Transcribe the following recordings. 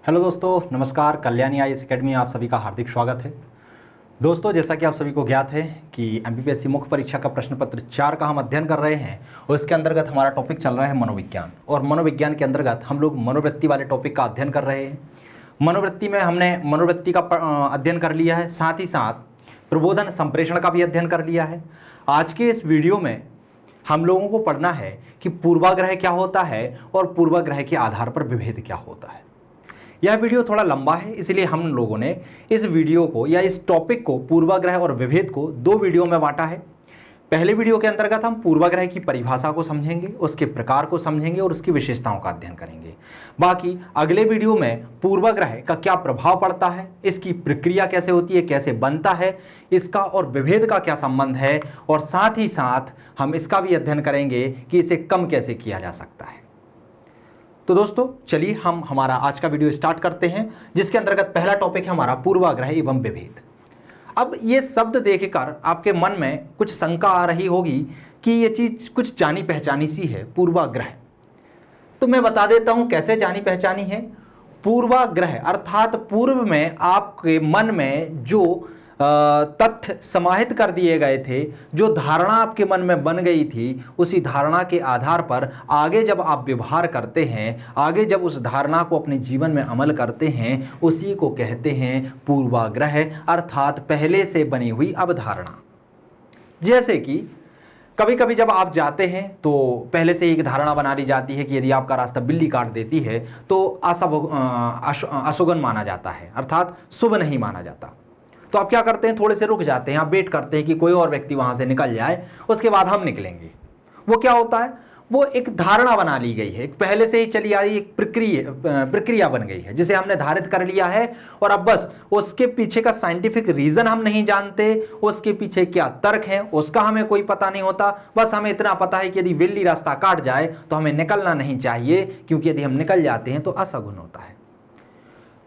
Hello दोस्तों, नमस्कार। Kalyani IAS academy में आप सभी का हार्दिक स्वागत है। दोस्तों, जैसा कि आप सभी को ज्ञात है कि एमपीपीएससी मुख्य परीक्षा का प्रश्न पत्र 4 का हम अध्ययन कर रहे हैं और इसके अंतर्गत हमारा टॉपिक चल रहा है मनोविज्ञान। और मनोविज्ञान के अंतर्गत हम लोग मनोवृत्ति वाले टॉपिक का अध्ययन कर रहे हैं। मनोवृत्ति में हमने मनोवृत्ति का अध्ययन कर लिया है, साथ ही साथ प्रबोधन संप्रेषण का भी अध्ययन कर लिया है। आज के इस वीडियो में हम लोगों को पढ़ना है कि पूर्वाग्रह क्या होता है और पूर्वाग्रह के आधार पर विभेद क्या होता है। यह वीडियो थोड़ा लंबा है, इसलिए हम लोगों ने इस वीडियो को या इस टॉपिक को पूर्वाग्रह और विभेद को 2 वीडियो में बांटा है। पहले वीडियो के अंतर्गत हम पूर्वाग्रह की परिभाषा को समझेंगे, उसके प्रकार को समझेंगे और उसकी विशेषताओं का अध्ययन करेंगे। बाकी अगले वीडियो में पूर्वाग्रह का क्या प्रभाव पड़ता है, इसकी प्रक्रिया कैसे होती है, कैसे बनता है, इसका और विभेद का क्या संबंध है, और साथ ही साथ हम इसका भी अध्ययन करेंगे कि इसे कम कैसे किया जा सकता है। तो दोस्तों, चलिए हम हमारा आज का वीडियो स्टार्ट करते हैं, जिसके अंतर्गत पहला टॉपिक है हमारा पूर्वाग्रह एवं विभेद। अब ये शब्द देखकर आपके मन में कुछ शंका आ रही होगी कि ये चीज कुछ जानी पहचानी सी है, पूर्वाग्रह। तो मैं बता देता हूं कैसे जानी पहचानी है। पूर्वाग्रह अर्थात पूर्व में आपके मन में जो तथ्य समाहित कर दिए गए थे, जो धारणा आपके मन में बन गई थी, उसी धारणा के आधार पर आगे जब आप व्यवहार करते हैं, आगे जब उस धारणा को अपने जीवन में अमल करते हैं, उसी को कहते हैं पूर्वाग्रह अर्थात पहले से बनी हुई अवधारणा। जैसे कि कभी कभी जब आप जाते हैं तो पहले से एक धारणा बना ली जाती है कि यदि आपका रास्ता बिल्ली काट देती है तो अशुभन माना जाता है, अर्थात शुभ नहीं माना जाता। तो आप क्या करते हैं, थोड़े से रुक जाते हैं, आप वेट करते हैं कि कोई और व्यक्ति वहां से निकल जाए, उसके बाद हम निकलेंगे। वो क्या होता है, वो एक धारणा बना ली गई है, एक पहले से ही चली आ रही एक प्रक्रिया बन गई है, जिसे हमने धारित कर लिया है। और अब बस उसके पीछे का साइंटिफिक रीजन हम नहीं जानते, उसके पीछे क्या तर्क है उसका हमें कोई पता नहीं होता। बस हमें इतना पता है कि यदि बिल्ली रास्ता काट जाए तो हमें निकलना नहीं चाहिए, क्योंकि यदि हम निकल जाते हैं तो अशुभ होता है।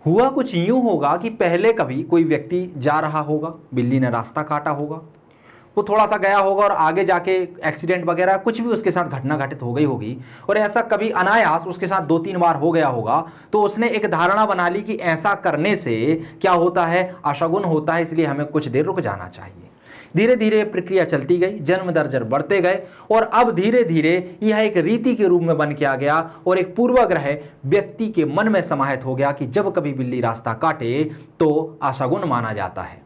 हुआ कुछ यूं होगा कि पहले कभी कोई व्यक्ति जा रहा होगा, बिल्ली ने रास्ता काटा होगा, वो थोड़ा सा गया होगा और आगे जाके एक्सीडेंट वगैरह कुछ भी उसके साथ घटना घटित हो गई होगी, और ऐसा कभी अनायास उसके साथ 2-3 बार हो गया होगा। तो उसने एक धारणा बना ली कि ऐसा करने से क्या होता है, अशगुन होता है, इसलिए हमें कुछ देर रुक जाना चाहिए। धीरे धीरे प्रक्रिया चलती गई, जन्म दर जन्म बढ़ते गए, और अब धीरे धीरे यह एक रीति के रूप में बन के आ गया और एक पूर्वाग्रह व्यक्ति के मन में समाहित हो गया कि जब कभी बिल्ली रास्ता काटे तो अशगुन माना जाता है।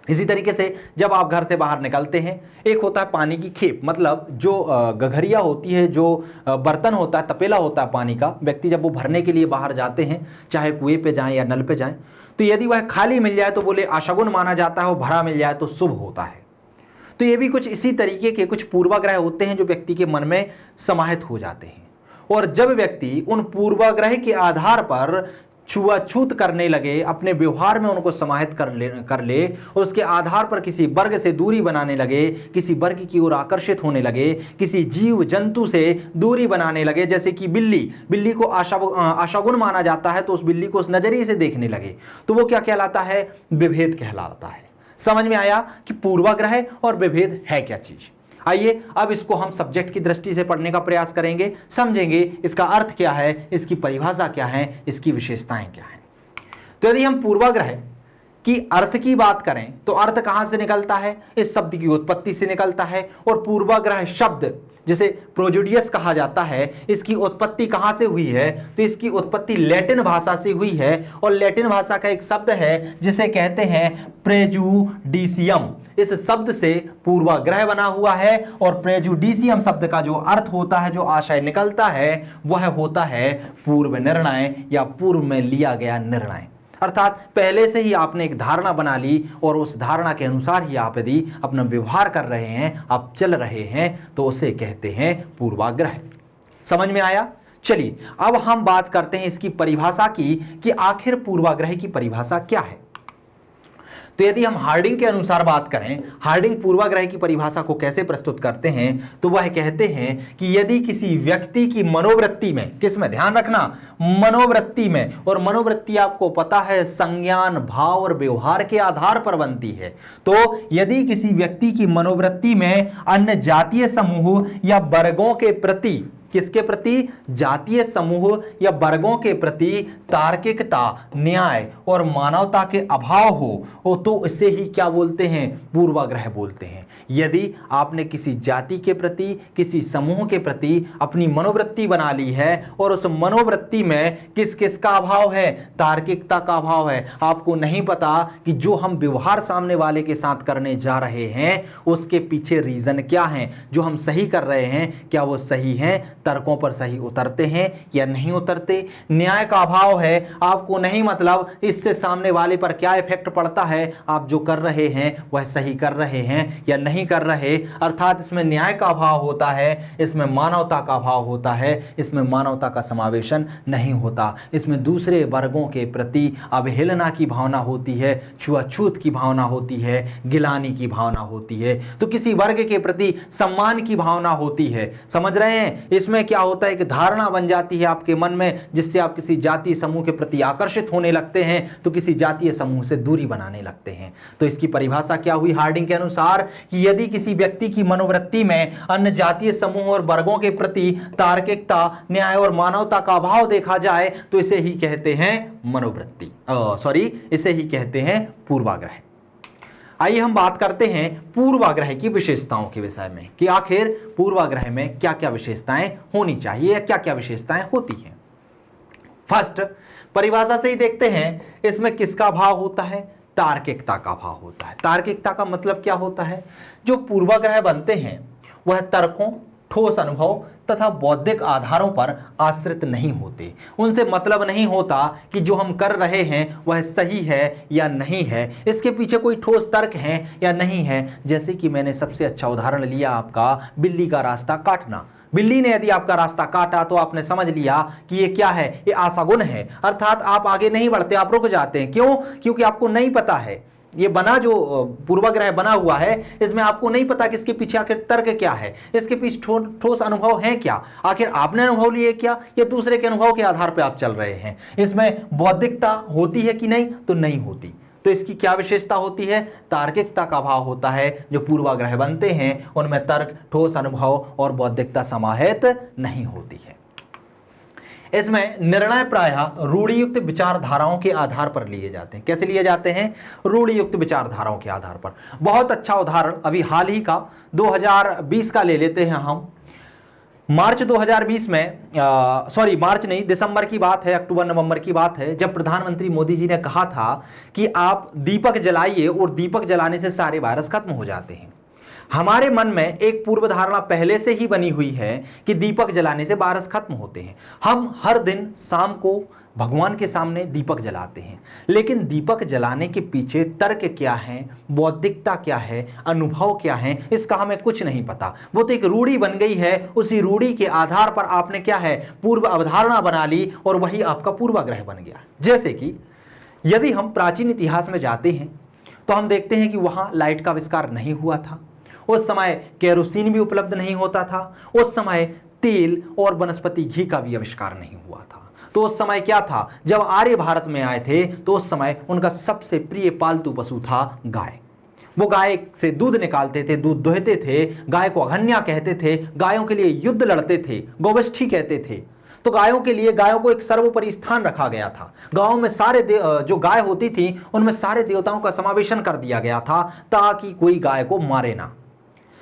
इसी तरीके से जब आप घर से बाहर निकलते हैं, एक होता है पानी की खेप, मतलब जो गघरिया होती है, जो बर्तन होता है, तपेला होता है पानी का, व्यक्ति जब वो भरने के लिए बाहर जाते हैं, चाहे कुएं पे जाएं या नल पे जाएं, तो यदि वह खाली मिल जाए तो बोले अशगुन माना जाता है, और भरा मिल जाए तो शुभ होता है। तो ये भी कुछ इसी तरीके के कुछ पूर्वाग्रह होते हैं जो व्यक्ति के मन में समाहित हो जाते हैं। और जब व्यक्ति उन पूर्वाग्रह के आधार पर छुआछूत करने लगे, अपने व्यवहार में उनको समाहित कर ले और उसके आधार पर किसी वर्ग से दूरी बनाने लगे, किसी वर्ग की ओर आकर्षित होने लगे, किसी जीव जंतु से दूरी बनाने लगे, जैसे कि बिल्ली को अशगुन माना जाता है तो उस बिल्ली को उस नजरिए से देखने लगे, तो वो क्या कहलाता है, विभेद कहलाता है। समझ में आया कि पूर्वाग्रह और विभेद है क्या चीज। आइए अब इसको हम सब्जेक्ट की दृष्टि से पढ़ने का प्रयास करेंगे, समझेंगे इसका अर्थ क्या है, इसकी परिभाषा क्या है, इसकी विशेषताएं क्या हैं। तो यदि हम पूर्वाग्रह की अर्थ की बात करें तो अर्थ कहां से निकलता है, इस शब्द की उत्पत्ति से निकलता है। और पूर्वाग्रह शब्द जिसे प्रोजुडियस कहा जाता है, इसकी उत्पत्ति कहां से हुई है, तो इसकी उत्पत्ति लैटिन भाषा से हुई है। और लैटिन भाषा का एक शब्द है जिसे कहते हैं प्रेजुडिशियम, इस शब्द से पूर्वाग्रह बना हुआ है। और प्रेजुडिशियम शब्द का जो अर्थ होता है, जो आशय निकलता है, वह होता है पूर्व निर्णय या पूर्व में लिया गया निर्णय। अर्थात पहले से ही आपने एक धारणा बना ली और उस धारणा के अनुसार ही आप यदि अपना व्यवहार कर रहे हैं, आप चल रहे हैं, तो उसे कहते हैं पूर्वाग्रह। समझ में आया। चलिए अब हम बात करते हैं इसकी परिभाषा की कि आखिर पूर्वाग्रह की परिभाषा क्या है। तो यदि हम हार्डिंग के अनुसार बात करें, हार्डिंग पूर्वाग्रह की परिभाषा को कैसे प्रस्तुत करते हैं, तो वह कहते हैं कि यदि किसी व्यक्ति की मनोवृत्ति में, किस में ध्यान रखना, मनोवृत्ति में, और मनोवृत्ति आपको पता है संज्ञान, भाव और व्यवहार के आधार पर बनती है। तो यदि किसी व्यक्ति की मनोवृत्ति में अन्य जातीय समूह या वर्गों के प्रति किसके प्रति? जातीय समूह या वर्गों के प्रति तार्किकता, न्याय और मानवता के अभाव हो तो इसे ही क्या बोलते हैं? पूर्वाग्रह बोलते हैं। यदि आपने किसी जाति के प्रति, किसी समूह के प्रति अपनी मनोवृत्ति बना ली है और उस मनोवृत्ति में किस किस का अभाव है? तार्किकता का अभाव है। आपको नहीं पता कि जो हम व्यवहार सामने वाले के साथ करने जा रहे हैं उसके पीछे रीजन क्या है, जो हम सही कर रहे हैं क्या वो सही है, तर्कों पर सही उतरते हैं या नहीं उतरते। न्याय का अभाव है, आपको नहीं मतलब इससे सामने वाले पर क्या इफेक्ट पड़ता है, आप जो कर रहे हैं वह सही कर रहे हैं या नहीं कर रहे। अर्थात इसमें न्याय का अभाव होता है, इसमें मानवता का अभाव होता है, इसमें मानवता का समावेशन नहीं होता। इसमें दूसरे वर्गों के प्रति अवहेलना की भावना होती है, छुआछूत की भावना होती है, गिलानी की भावना होती है, तो किसी वर्ग के प्रति सम्मान की भावना होती है। समझ रहे हैं? इसमें क्या होता है कि धारणा बन जाती है आपके मन में, जिससे आप किसी जातीय समूह के प्रति आकर्षित होने लगते हैं तो किसी जातीय समूह से दूरी बनाने लगते हैं। तो इसकी परिभाषा क्या हुई हार्डिंग के अनुसार कि यदि किसी व्यक्ति की मनोवृत्ति में अन्य जातीय समूह और वर्गों के प्रति तार्किकता, न्याय और मानवता का अभाव देखा जाए तो इसे ही कहते हैं मनोवृत्ति, इसे ही कहते हैं पूर्वाग्रह। आइए हम बात करते हैं पूर्वाग्रह की विशेषताओं के विषय में कि आखिर पूर्वाग्रह में क्या क्या विशेषताएं होनी चाहिए या क्या क्या विशेषताएं होती हैं। फर्स्ट, परिभाषा से ही देखते हैं, इसमें किसका अभाव होता है? तार्किकता का अभाव होता है। तार्किकता का मतलब क्या होता है? जो पूर्वाग्रह बनते हैं वह तर्कों, ठोस अनुभव तथा बौद्धिक आधारों पर आश्रित नहीं होते। उनसे मतलब नहीं होता कि जो हम कर रहे हैं वह सही है या नहीं है, इसके पीछे कोई ठोस तर्क है या नहीं है। जैसे कि मैंने सबसे अच्छा उदाहरण लिया आपका बिल्ली का रास्ता काटना। बिल्ली ने यदि आपका रास्ता काटा तो आपने समझ लिया कि ये क्या है? ये आशागुन है, अर्थात आप आगे नहीं बढ़ते, आप रुक जाते हैं। क्यों? क्योंकि आपको नहीं पता है, ये बना जो पूर्वाग्रह बना हुआ है इसमें आपको नहीं पता कि इसके पीछे आखिर तर्क क्या है, इसके पीछे ठोस अनुभव है क्या, आखिर आपने अनुभव लिए क्या या दूसरे के अनुभव के आधार पर आप चल रहे हैं। इसमें बौद्धिकता होती है कि नहीं? तो नहीं होती। तो इसकी क्या विशेषता होती है? तार्किकता का अभाव होता है। जो पूर्वाग्रह बनते हैं उनमें तर्क, ठोस अनुभव और बौद्धिकता समाहित नहीं होती है। इसमें निर्णय प्रायः रूढ़ियुक्त विचारधाराओं के आधार पर लिए जाते हैं। कैसे लिए जाते हैं? रूढ़ियुक्त विचारधाराओं के आधार पर। बहुत अच्छा उदाहरण अभी हाल ही का 2020 का ले लेते हैं हम। मार्च 2020 में मार्च नहीं, दिसंबर की बात है, अक्टूबर नवंबर की बात है, जब प्रधानमंत्री मोदी जी ने कहा था कि आप दीपक जलाइए और दीपक जलाने से सारे वायरस खत्म हो जाते हैं। हमारे मन में एक पूर्व धारणा पहले से ही बनी हुई है कि दीपक जलाने से वायरस खत्म होते हैं। हम हर दिन शाम को भगवान के सामने दीपक जलाते हैं, लेकिन दीपक जलाने के पीछे तर्क क्या है, बौद्धिकता क्या है, अनुभव क्या है, इसका हमें कुछ नहीं पता। वो तो एक रूढ़ी बन गई है, उसी रूढ़ी के आधार पर आपने क्या है, पूर्व अवधारणा बना ली और वही आपका पूर्वाग्रह बन गया। जैसे कि यदि हम प्राचीन इतिहास में जाते हैं तो हम देखते हैं कि वहां लाइट का आविष्कार नहीं हुआ था, उस समय केरोसिन भी उपलब्ध नहीं होता था, उस समय तेल और वनस्पति घी का भी आविष्कार नहीं हुआ था। तो उस समय क्या था? जब आर्य भारत में आए थे तो उस समय उनका सबसे प्रिय पालतू पशु था गाय। वो गाय से दूध निकालते थे, दूध दुहते थे, गाय को अघन्या कहते थे, गायों के लिए युद्ध लड़ते थे, गोवष्ठी कहते थे। तो गायों के लिए गायों को एक सर्वोपरि स्थान रखा गया था। गांव में सारे जो गाय होती थी उनमें सारे देवताओं का समावेशन कर दिया गया था ताकि कोई गाय को मारे ना।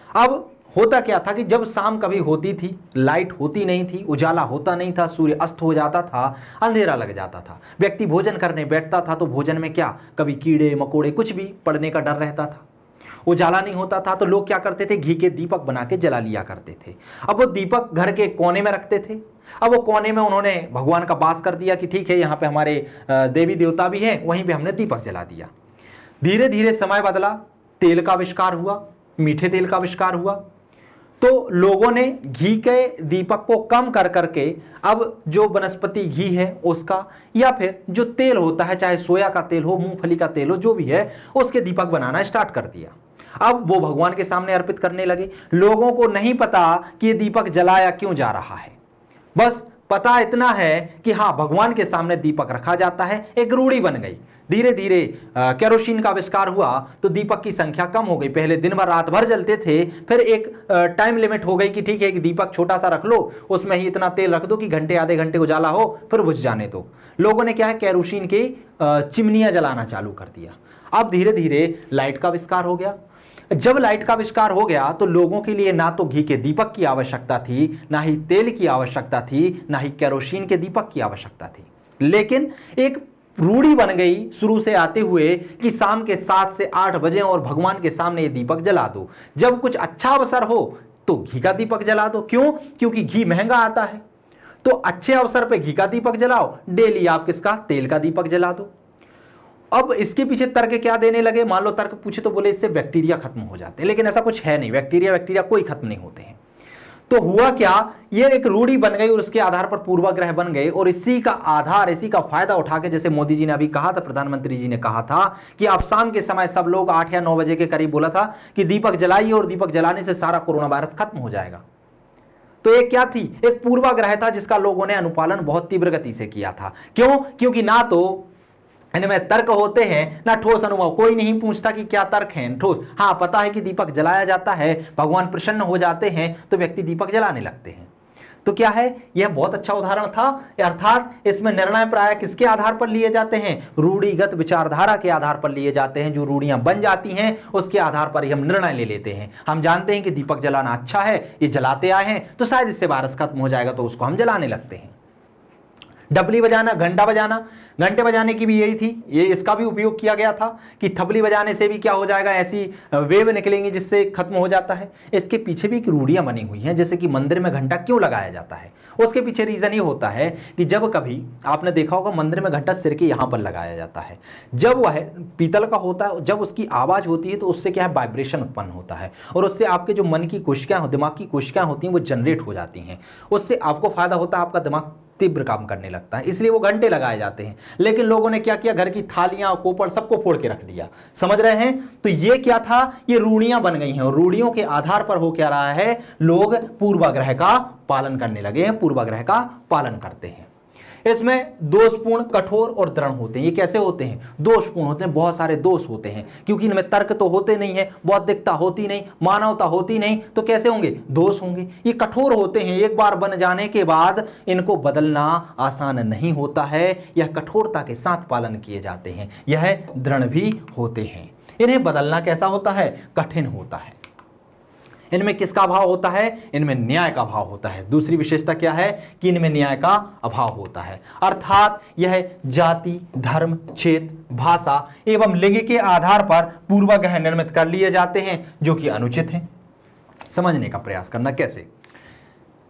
अब होता क्या था कि जब शाम कभी होती थी, लाइट होती नहीं थी, उजाला होता नहीं था, सूर्य अस्त हो जाता था, अंधेरा लग जाता था, व्यक्ति भोजन करने बैठता था तो भोजन में क्या, कभी कीड़े मकोड़े कुछ भी पड़ने का डर रहता था। उजाला नहीं होता था तो लोग क्या करते थे, घी के दीपक बना के जला लिया करते थे। अब वो दीपक घर के कोने में रखते थे। अब वो कोने में उन्होंने भगवान का वास कर दिया कि ठीक है यहाँ पे हमारे देवी देवता भी हैं, वहीं पे हमने दीपक जला दिया। धीरे धीरे समय बदला, तेल का आविष्कार हुआ, मीठे तेल का आविष्कार हुआ, तो लोगों ने घी के दीपक को कम कर करके अब जो वनस्पति घी है उसका, या फिर जो तेल होता है, चाहे सोया का तेल हो, मूंगफली का तेल हो, जो भी है, उसके दीपक बनाना स्टार्ट कर दिया। अब वो भगवान के सामने अर्पित करने लगे। लोगों को नहीं पता कि ये दीपक जलाया क्यों जा रहा है, बस पता इतना है कि हाँ, भगवान के सामने दीपक रखा जाता है, एक रूढ़ी बन गई। धीरे धीरे केरोसिन का आविष्कार हुआ तो दीपक की संख्या कम हो गई। पहले दिन भर रात भर जलते थे, फिर एक टाइम लिमिट हो गई कि ठीक है, एक दीपक छोटा सा रख लो, उसमें ही इतना तेल रख दो कि घंटे आधे घंटे उजाला हो, फिर बुझ जाने दो। लोगों ने क्या है, केरोसिन की चिमनियां जलाना चालू कर दिया। अब धीरे धीरे लाइट का आविष्कार हो गया। जब लाइट का आविष्कार हो गया तो लोगों के लिए ना तो घी के दीपक की आवश्यकता थी, ना ही तेल की आवश्यकता थी, ना ही केरोसिन के दीपक की आवश्यकता थी। लेकिन एक रूढ़ी बन गई शुरू से आते हुए कि शाम के 7 से 8 बजे और भगवान के सामने ये दीपक जला दो। जब कुछ अच्छा अवसर हो तो घी का दीपक जला दो। क्यों? क्योंकि घी महंगा आता है। तो अच्छे अवसर पे घी का दीपक जलाओ, डेली आप किसका, तेल का दीपक जला दो। अब इसके पीछे तर्क क्या देने लगे, मान लो तर्क पूछे तो बोले इससे बैक्टीरिया खत्म हो जाते हैं, लेकिन ऐसा कुछ है नहीं। बैक्टीरिया कोई खत्म नहीं होते हैं। तो हुआ क्या, ये एक रूढ़ी बन गई और उसके आधार पर पूर्वाग्रह बन गए, और इसी का आधार, इसी का फायदा उठा के, जैसे मोदी जी ने अभी कहा था, प्रधानमंत्री जी ने कहा था कि अब शाम के समय सब लोग 8 या 9 बजे के करीब बोला था कि दीपक जलाइए और दीपक जलाने से सारा कोरोना वायरस खत्म हो जाएगा। तो एक क्या थी, एक पूर्वाग्रह था जिसका लोगों ने अनुपालन बहुत तीव्र गति से किया था। क्यों? क्योंकि ना तो इनमें तर्क होते हैं, ना ठोस अनुभव। कोई नहीं पूछता कि क्या तर्क है, ठोस। हाँ, पता है कि दीपक जलाया जाता है, भगवान प्रसन्न हो जाते हैं तो व्यक्ति दीपक जलाने लगते हैं। तो क्या है, यह बहुत अच्छा उदाहरण था। अर्थात इसमें निर्णय प्राय किसके आधार पर लिए जाते हैं, रूढ़िगत विचारधारा के आधार पर लिए जाते हैं। जो रूढ़ियां बन जाती हैं उसके आधार पर ही हम निर्णय ले लेते हैं। हम जानते हैं कि दीपक जलाना अच्छा है, ये जलाते आए हैं तो शायद इससे वायरस खत्म हो जाएगा, तो उसको हम जलाने लगते हैं। डबली बजाना, घंटा बजाना, घंटे बजाने की भी यही थी, ये इसका भी उपयोग किया गया था कि थबली बजाने से भी क्या हो जाएगा, ऐसी वेव निकलेंगी जिससे खत्म हो जाता है। इसके पीछे भी एक रूढ़ियां बनी हुई हैं, जैसे कि मंदिर में घंटा क्यों लगाया जाता है, उसके पीछे रीजन ये होता है कि जब कभी आपने देखा होगा मंदिर में घंटा सिर के यहां पर लगाया जाता है, जब वह पीतल का होता है, जब उसकी आवाज होती है तो उससे क्या है, वाइब्रेशन उत्पन्न होता है, और उससे आपके जो मन की कोशिकाएं, दिमाग की कोशिकाएं होती हैं वो जनरेट हो जाती हैं। उससे आपको फायदा होता है, आपका दिमाग तीव्र काम करने लगता है, इसलिए वो घंटे लगाए जाते हैं। लेकिन लोगों ने क्या किया, घर की थालियां, कोपड़ सबको फोड़ के रख दिया। समझ रहे हैं? तो ये क्या था, ये रूढ़ियां बन गई हैं, और रूढ़ियों के आधार पर हो क्या रहा है, लोग पूर्वाग्रह का पालन करने लगे हैं, पूर्वाग्रह का पालन करते हैं। इसमें दोषपूर्ण, कठोर और दृढ़ होते हैं। ये कैसे होते हैं, दोषपूर्ण होते हैं, बहुत सारे दोष होते हैं, क्योंकि इनमें तर्क तो होते नहीं है, बौद्धिकता होती नहीं, मानवता होती नहीं, तो कैसे होंगे, दोष होंगे। ये कठोर होते हैं, एक बार बन जाने के बाद इनको बदलना आसान नहीं होता है, यह कठोरता के साथ पालन किए जाते हैं। यह दृढ़ भी होते हैं, इन्हें बदलना कैसा होता है, कठिन होता है। इनमें किसका अभाव होता है, इनमें न्याय का अभाव होता है। दूसरी विशेषता क्या है कि इनमें न्याय का अभाव होता है, अर्थात यह जाति, धर्म, क्षेत्र, भाषा एवं लिंग के आधार पर पूर्वाग्रह निर्मित कर लिए जाते हैं, जो कि अनुचित है। समझने का प्रयास करना कैसे।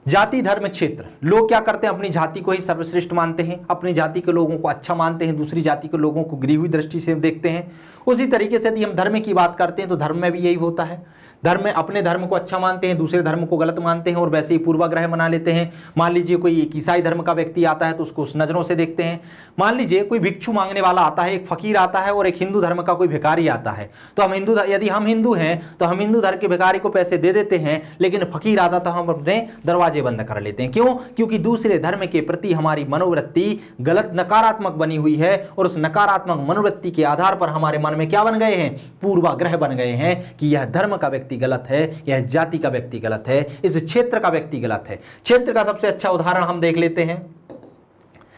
जाति, धर्म, क्षेत्र, लोग क्या करते हैं, अपनी जाति को ही सर्वश्रेष्ठ मानते हैं, अपनी जाति के लोगों को अच्छा मानते हैं, दूसरी जाति के लोगों को गिरी हुई दृष्टि से देखते हैं। उसी तरीके से यदि हम धर्म की बात करते हैं तो धर्म में भी यही होता है। धर्म में अपने धर्म को अच्छा मानते हैं, दूसरे धर्म को गलत मानते हैं और वैसे ही पूर्वाग्रह बना लेते हैं। मान लीजिए कोई एक ईसाई धर्म का व्यक्ति आता है तो उसको उस नजरों से देखते हैं। मान लीजिए कोई भिक्षु मांगने वाला आता है, एक फकीर आता है, और एक हिंदू धर्म का कोई भिखारी आता है, तो हम यदि हम हिंदू हैं तो हम हिंदू धर्म के भिखारी को पैसे दे देते हैं, लेकिन फकीर आता तो हम अपने दरवाजे बंद कर लेते हैं। क्यों? क्योंकि दूसरे धर्म के प्रति हमारी मनोवृत्ति गलत, नकारात्मक बनी हुई है, और उस नकारात्मक मनोवृत्ति के आधार पर हमारे मन में क्या बन गए हैं, पूर्वाग्रह बन गए हैं कि यह धर्म का व्यक्ति गलत है, यह जाति का व्यक्ति गलत है, इस क्षेत्र का व्यक्ति गलत है। क्षेत्र का सबसे अच्छा उदाहरण हम देख लेते हैं।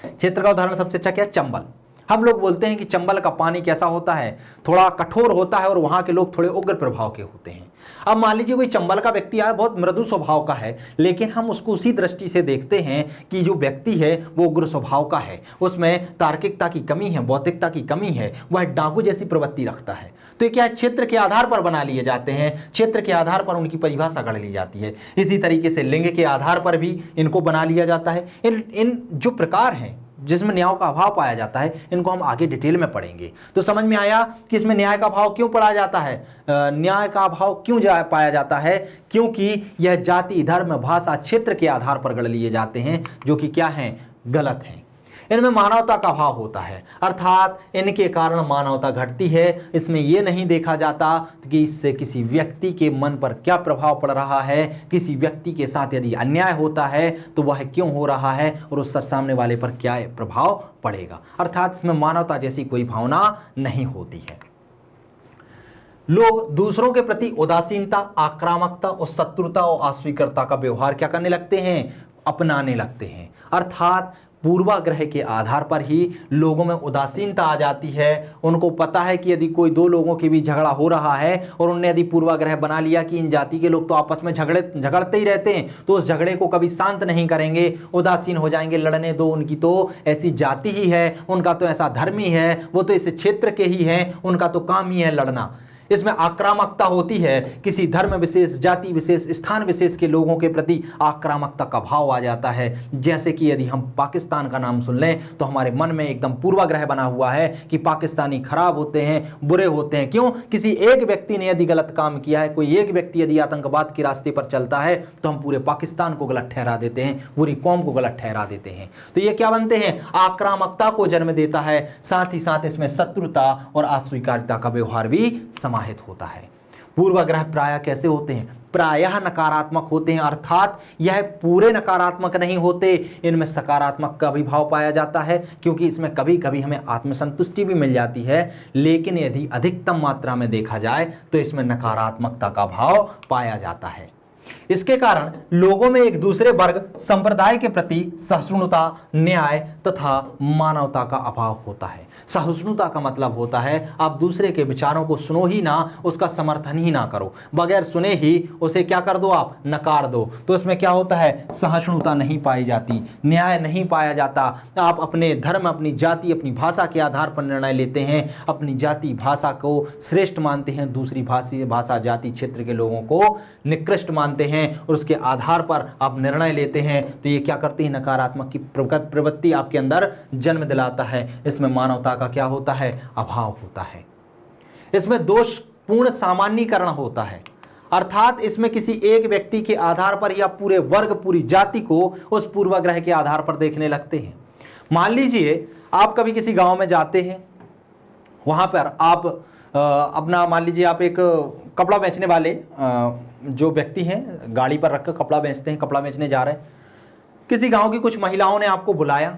क्षेत्र का उदाहरण सबसे अच्छा क्या है, चंबल। हम लोग बोलते हैं कि चंबल का पानी कैसा होता है, थोड़ा कठोर होता है, और वहां के लोग थोड़े उग्र प्रभाव के होते हैं। अब मान लीजिए कोई चंबल का व्यक्ति है, बहुत मृदु स्वभाव का है, लेकिन हम उसको उसी दृष्टि से देखते हैं कि जो व्यक्ति है वो उग्र स्वभाव का है, उसमें तार्किकता की कमी है, बौद्धिकता की कमी है, वह डाकू जैसी प्रवृत्ति रखता है। तो ये क्या, क्षेत्र के आधार पर बना लिए जाते हैं, क्षेत्र के आधार पर उनकी परिभाषा गढ़ ली जाती है। इसी तरीके से लिंग के आधार पर भी इनको बना लिया जाता है। इन जो प्रकार हैं जिसमें न्याय का अभाव पाया जाता है, इनको हम आगे डिटेल में पढ़ेंगे। तो समझ में आया कि इसमें न्याय का अभाव क्यों पड़ा जाता है, न्याय का अभाव क्यों पाया जाता है, क्योंकि यह जाति, धर्म, भाषा, क्षेत्र के आधार पर गढ़ लिए जाते हैं, जो कि क्या हैं, गलत हैं। इनमें मानवता का अभाव होता है, अर्थात इनके कारण मानवता घटती है। इसमें यह नहीं देखा जाता कि इससे किसी व्यक्ति के मन पर क्या प्रभाव पड़ रहा है, किसी व्यक्ति के साथ यदि अन्याय होता है तो वह क्यों हो रहा है और उस सामने वाले पर क्या प्रभाव पड़ेगा, अर्थात इसमें मानवता जैसी कोई भावना नहीं होती है। लोग दूसरों के प्रति उदासीनता, आक्रामकता और शत्रुता और अस्वीकारता का व्यवहार क्या करने लगते हैं, अपनाने लगते हैं, अर्थात पूर्वाग्रह के आधार पर ही लोगों में उदासीनता आ जाती है। उनको पता है कि यदि कोई दो लोगों के बीच झगड़ा हो रहा है और उनने यदि पूर्वाग्रह बना लिया कि इन जाति के लोग तो आपस में झगड़ते ही रहते हैं, तो उस झगड़े को कभी शांत नहीं करेंगे, उदासीन हो जाएंगे, लड़ने दो, उनकी तो ऐसी जाति ही है, उनका तो ऐसा धर्म ही है, वो तो इस क्षेत्र के ही हैं, उनका तो काम ही है लड़ना। इसमें आक्रामकता होती है, किसी धर्म विशेष, जाति विशेष, स्थान विशेष के लोगों के प्रति आक्रामकता का भाव आ जाता है। जैसे कि यदि हम पाकिस्तान का नाम सुन लें तो हमारे मन में एकदम पूर्वाग्रह बना हुआ है कि पाकिस्तानी खराब होते हैं, बुरे होते हैं। क्यों? किसी एक व्यक्ति ने यदि गलत काम किया है, कोई एक व्यक्ति यदि आतंकवाद के रास्ते पर चलता है तो हम पूरे पाकिस्तान को गलत ठहरा देते हैं, पूरी कौम को गलत ठहरा देते हैं। तो ये क्या बनते हैं, आक्रामकता को जन्म देता है। साथ ही साथ इसमें शत्रुता और अस्वीकारिता का व्यवहार भी समाहित होता है। पूर्वाग्रह प्रायः कैसे होते हैं, प्रायः नकारात्मक होते हैं, अर्थात यह पूरे नकारात्मक नहीं होते, इनमें सकारात्मक का भी भाव पाया जाता है, क्योंकि इसमें कभी कभी हमें आत्मसंतुष्टि भी मिल जाती है। लेकिन यदि अधिकतम मात्रा में देखा जाए तो इसमें नकारात्मकता का भाव पाया जाता है। इसके कारण लोगों में एक दूसरे वर्ग, संप्रदाय के प्रति सहिष्णुता, न्याय तथा मानवता का अभाव होता है। सहिष्णुता का मतलब होता है आप दूसरे के विचारों को सुनो ही ना, उसका समर्थन ही ना करो, बगैर सुने ही उसे क्या कर दो, आप नकार दो। तो इसमें क्या होता है, सहिष्णुता नहीं पाई जाती, न्याय नहीं पाया जाता। आप अपने धर्म, अपनी जाति, अपनी भाषा के आधार पर निर्णय लेते हैं, अपनी जाति भाषा को श्रेष्ठ मानते हैं, दूसरी भाषा जाति क्षेत्र के लोगों को निकृष्ट मानते हैं और उसके आधार पर आप निर्णय लेते हैं। तो ये क्या करती है, नकारात्मक की प्रवृत्ति आपके अंदर जन्म दिलाता है। इसमें मानवता का क्या होता है, अभाव होता है। इसमें दोषपूर्ण सामान्यीकरण होता है, अर्थात इसमें किसी एक व्यक्ति के आधार पर या पूरे वर्ग, पूरी जाति को उस पूर्वाग्रह के आधार पर देखने लगते हैं। मान लीजिए आप कभी किसी गांव में जाते हैं, वहां पर आप अपना, मान लीजिए आप एक कपड़ा बेचने वाले जो व्यक्ति हैं, गाड़ी पर रखकर कपड़ा बेचते हैं, कपड़ा बेचने जा रहे हैं। किसी गांव की कुछ महिलाओं ने आपको बुलाया,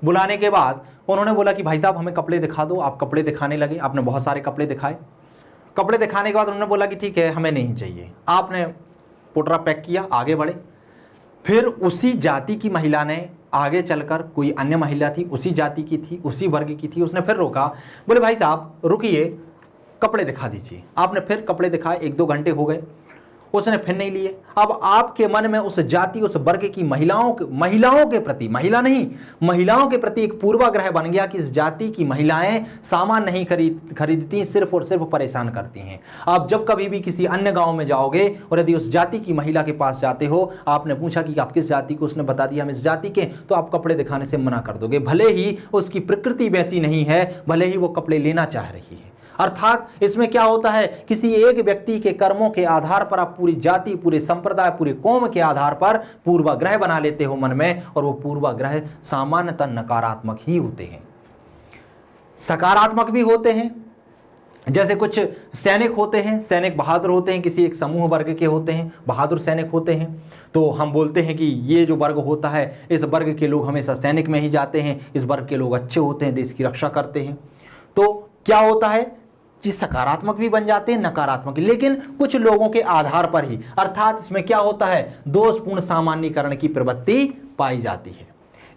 बुलाने के बाद उन्होंने बोला कि भाई साहब हमें कपड़े दिखा दो। आप कपड़े दिखाने लगे, आपने बहुत सारे कपड़े दिखाए। कपड़े दिखाने के बाद उन्होंने बोला कि ठीक है हमें नहीं चाहिए। आपने पोटरा पैक किया, आगे बढ़े। फिर उसी जाति की महिला ने आगे चलकर, कोई अन्य महिला थी, उसी जाति की थी, उसी वर्ग की थी, उसने फिर रोका, बोले भाई साहब रुकिए, कपड़े दिखा दीजिए। आपने फिर कपड़े दिखाए, 1-2 घंटे हो गए, उसने फिर नहीं लिए। अब आपके मन में उस जाति, उस वर्ग की महिलाओं के प्रति, महिलाओं के प्रति एक पूर्वाग्रह बन गया कि इस जाति की महिलाएं सामान नहीं खरीदती, सिर्फ और सिर्फ परेशान करती हैं। आप जब कभी भी किसी अन्य गांव में जाओगे और यदि उस जाति की महिला के पास जाते हो, आपने पूछा कि आप किस जाति को, उसने बता दिया हम इस जाति के, तो आप कपड़े दिखाने से मना कर दोगे, भले ही उसकी प्रकृति वैसी नहीं है, भले ही वो कपड़े लेना चाह रही है। अर्थात इसमें क्या होता है, किसी एक व्यक्ति के कर्मों के आधार पर आप पूरी जाति, पूरे संप्रदाय, पूरे कौम के आधार पर पूर्वाग्रह बना लेते हो मन में, और वो पूर्वाग्रह सामान्यतः नकारात्मक ही होते हैं। सकारात्मक भी होते हैं, जैसे कुछ सैनिक होते हैं, सैनिक बहादुर होते हैं, किसी एक समूह वर्ग के होते हैं, बहादुर सैनिक होते हैं। तो हम बोलते हैं कि ये जो वर्ग होता है, इस वर्ग के लोग हमेशा सैनिक में ही जाते हैं, इस वर्ग के लोग अच्छे होते हैं, देश की रक्षा करते हैं। तो क्या होता है, जी सकारात्मक भी बन जाते हैं, नकारात्मक, लेकिन कुछ लोगों के आधार पर ही। अर्थात इसमें क्या होता है, दोषपूर्ण सामान्यीकरण की प्रवृत्ति पाई जाती है।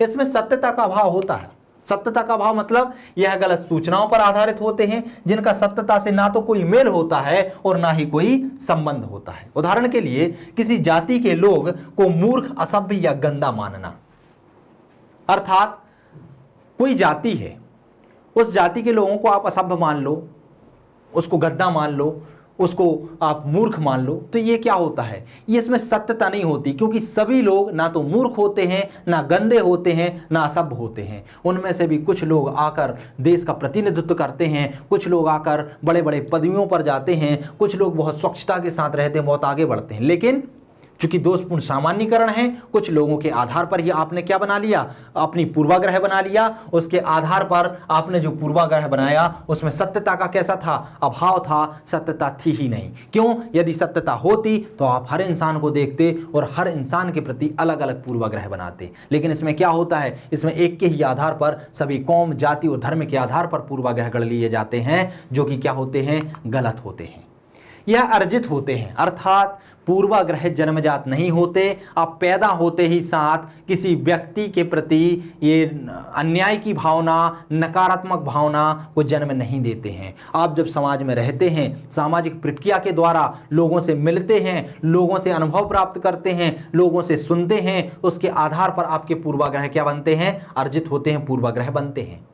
इसमें सत्यता का अभाव होता है। सत्यता का अभाव मतलब यह गलत सूचनाओं पर आधारित होते हैं, जिनका सत्यता से ना तो कोई मेल होता है और ना ही कोई संबंध होता है। उदाहरण के लिए, किसी जाति के लोग को मूर्ख, असभ्य या गंदा मानना। अर्थात कोई जाति है, उस जाति के लोगों को आप असभ्य मान लो, उसको गद्दा मान लो, उसको आप मूर्ख मान लो, तो ये क्या होता है, ये इसमें सत्यता नहीं होती, क्योंकि सभी लोग ना तो मूर्ख होते हैं, ना गंदे होते हैं, ना असभ्य होते हैं। उनमें से भी कुछ लोग आकर देश का प्रतिनिधित्व करते हैं, कुछ लोग आकर बड़े बड़े पदवियों पर जाते हैं, कुछ लोग बहुत स्वच्छता के साथ रहते हैं, बहुत आगे बढ़ते हैं। लेकिन चूंकि दोषपूर्ण सामान्यीकरण है, कुछ लोगों के आधार पर ही आपने क्या बना लिया, अपनी पूर्वाग्रह बना लिया। उसके आधार पर आपने जो पूर्वाग्रह बनाया उसमें सत्यता का कैसा था, अभाव था, सत्यता थी ही नहीं। क्यों? यदि सत्यता होती तो आप हर इंसान को देखते और हर इंसान के प्रति अलग अलग पूर्वाग्रह बनाते। लेकिन इसमें क्या होता है, इसमें एक के ही आधार पर सभी कौम, जाति और धर्म के आधार पर पूर्वाग्रह गढ़ लिए जाते हैं, जो कि क्या होते हैं, गलत होते हैं या अर्जित होते हैं। अर्थात पूर्वाग्रह जन्मजात नहीं होते, आप पैदा होते ही साथ किसी व्यक्ति के प्रति ये अन्याय की भावना, नकारात्मक भावना को जन्म नहीं देते हैं। आप जब समाज में रहते हैं, सामाजिक प्रक्रिया के द्वारा लोगों से मिलते हैं, लोगों से अनुभव प्राप्त करते हैं, लोगों से सुनते हैं, उसके आधार पर आपके पूर्वाग्रह क्या बनते हैं, अर्जित होते हैं, पूर्वाग्रह बनते हैं।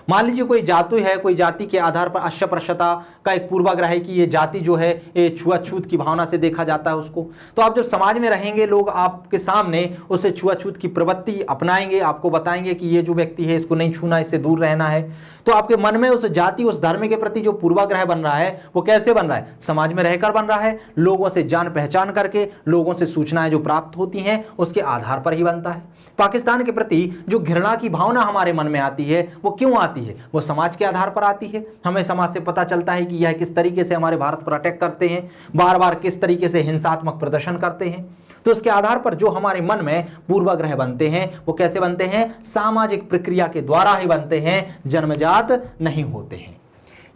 मान लीजिए कोई जाति है, कोई जाति के आधार पर अस्पृश्यता का एक पूर्वाग्रह है कि ये जाति जो है ये छुआछूत की भावना से देखा जाता है उसको। तो आप जब समाज में रहेंगे, लोग आपके सामने उसे छुआछूत की प्रवृत्ति अपनाएंगे, आपको बताएंगे कि ये जो व्यक्ति है इसको नहीं छूना, इससे दूर रहना है। तो आपके मन में उस जाति, उस धर्म के प्रति जो पूर्वाग्रह बन रहा है वो कैसे बन रहा है, समाज में रहकर बन रहा है, लोगों से जान पहचान करके, लोगों से सूचनाएं जो प्राप्त होती हैं उसके आधार पर ही बनता है। पाकिस्तान के प्रति जो घृणा की भावना हमारे मन में आती है वो क्यों आती है, वो समाज के आधार पर आती है। हमें समाज से पता चलता है कि यह किस तरीके से हमारे भारत पर अटैक करते हैं, बार बार किस तरीके से हिंसात्मक प्रदर्शन करते हैं। तो इसके आधार पर जो हमारे मन में पूर्वाग्रह बनते हैं वो कैसे बनते हैं, सामाजिक प्रक्रिया के द्वारा ही बनते हैं, जन्मजात नहीं होते हैं।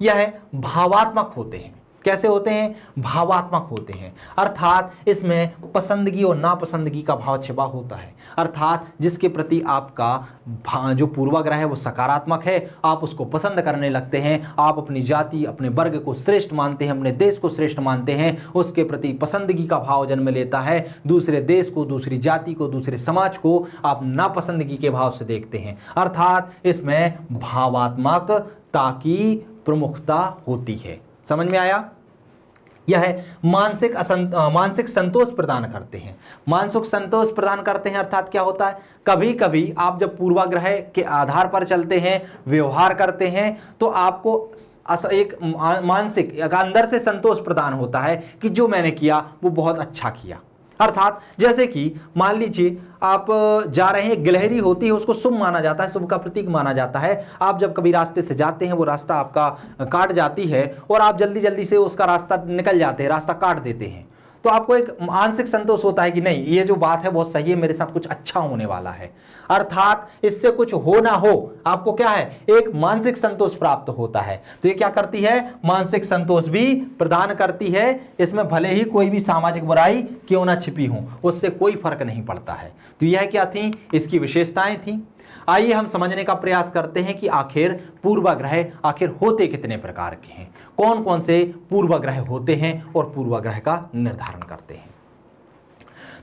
यह भावात्मक होते हैं। कैसे होते हैं, भावात्मक होते हैं। अर्थात इसमें पसंदगी और नापसंदगी का भाव छिपा होता है। अर्थात जिसके प्रति आपका जो पूर्वाग्रह है वो सकारात्मक है, आप उसको पसंद करने लगते हैं, आप अपनी जाति, अपने वर्ग को श्रेष्ठ मानते हैं, अपने देश को श्रेष्ठ मानते हैं, उसके प्रति पसंदगी का भाव जन्म लेता है। दूसरे देश को, दूसरी जाति को, दूसरे समाज को आप नापसंदगी के भाव से देखते हैं। अर्थात इसमें भावात्मकता की प्रमुखता होती है। समझ में आया? यह मानसिक संतोष प्रदान करते हैं। मानसिक संतोष प्रदान करते हैं अर्थात क्या होता है, कभी कभी आप जब पूर्वाग्रह के आधार पर चलते हैं, व्यवहार करते हैं, तो आपको एक मानसिक अंदर से संतोष प्रदान होता है कि जो मैंने किया वो बहुत अच्छा किया। अर्थात जैसे कि मान लीजिए आप जा रहे हैं, गिलहरी होती है उसको शुभ माना जाता है, शुभ का प्रतीक माना जाता है। आप जब कभी रास्ते से जाते हैं, वो रास्ता आपका काट जाती है और आप जल्दी जल्दी से उसका रास्ता निकल जाते हैं, रास्ता काट देते हैं, तो आपको एक मानसिक संतोष होता है कि नहीं, ये जो बात है बहुत सही है, मेरे साथ कुछ अच्छा होने वाला है। अर्थात इससे कुछ हो ना हो, आपको क्या है, एक मानसिक संतोष प्राप्त होता है। तो ये क्या करती है, मानसिक संतोष भी प्रदान करती है। इसमें भले ही कोई भी सामाजिक बुराई क्यों ना छिपी हो, उससे कोई फर्क नहीं पड़ता है। तो यह क्या थी, इसकी विशेषताएं थी। आइए हम समझने का प्रयास करते हैं कि आखिर पूर्वाग्रह आखिर होते कितने प्रकार के हैं, कौन कौन से पूर्वाग्रह होते हैं और पूर्वाग्रह का निर्धारण करते हैं।